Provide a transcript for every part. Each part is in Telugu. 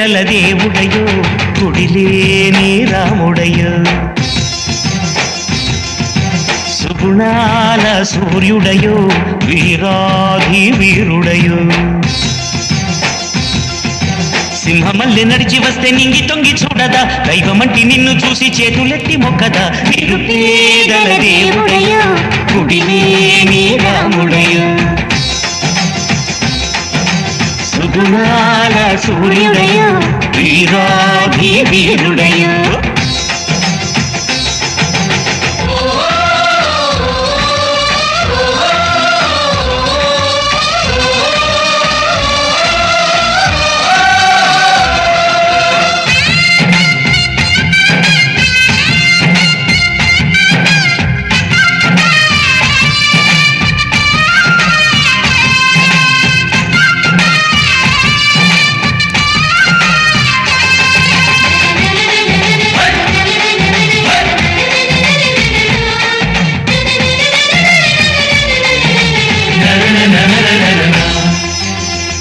నిరుపేదల దేవుడయో గుడిలేని రాముడయో సుగుణాల సూర్యుడయో వీరాధి వీరుడయో సింహమల్లె నడిచి వస్తే నింగి తొంగి చూడదా దైవమంటి నిన్ను చూసి చేతులెత్తి మొక్కదా నిరుపేదల దేవుడయో గుడిలేని రాముడయో సుగుణాల సూర్యుడయో వీరాధి వీరుడయో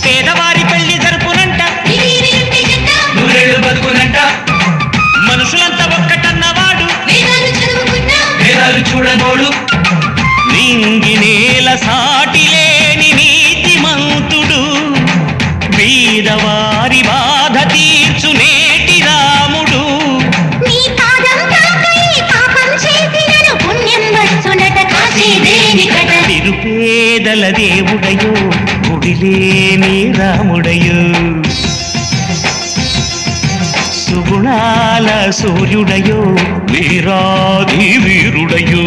పేదవారి పెళ్లి జరుపునంట నూరేళ్లు బతుకునంట మనుషులంతా ఒక్కటన్నవాడు వేదాలు చూడబోడు నింగి నేల సాటి లేని నీతిమంతుడు బీదవారి బాధ తీర్చు నేటి రాముడు నిరుపేదల దేవుడయో గుడిలేని రాముడయో సుగుణాల సూర్యుడయో వీరాధి వీరుడయో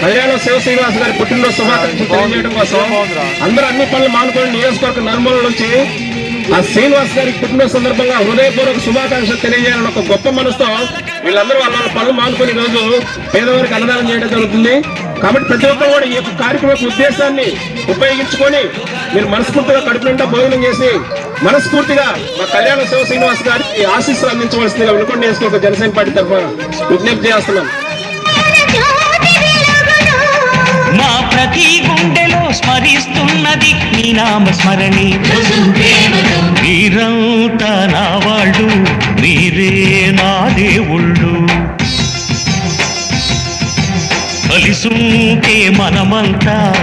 కళ్యాణ శివ శ్రీనివాస్ గారి పుట్టినరోజు శుభాకాంక్షలు తెలియజేయడం కోసం అందరూ అన్ని పనులు మానుకొని నియోజకవర్గ నలుమూల నుంచి ఆ శ్రీనివాస్ గారికి పుట్టినరోజు సందర్భంగా హృదయపూర్వక శుభాకాంక్షలు తెలియజేయాలని ఒక గొప్ప మనసుతో వీళ్ళందరూ వాళ్ళ పనులు మానుకొని రోజు పేదవారికి అన్నదానం చేయడం జరుగుతుంది. కాబట్టి ప్రతి ఒక్కరు కూడా ఈ యొక్క కార్యక్రమం ఉద్దేశాన్ని ఉపయోగించుకొని మీరు మనస్ఫూర్తిగా కడుపు నిండా భోజనం చేసి మనస్ఫూర్తిగా మా కళ్యాణ శివ శ్రీనివాస్ గారికి ఆశీస్సులు అందించవలసిందిగా వినుకొండ నియోజకవర్గ జనసేన పార్టీ తరఫున విజ్ఞప్తి చేస్తున్నాం. మా ప్రతి గుండెలో స్మరిస్తున్నది నీ నామ స్మరణి మీరంతా నా వాళ్ళు మీరే నా దేవుళ్ళు కలిసుంటే మనమంతా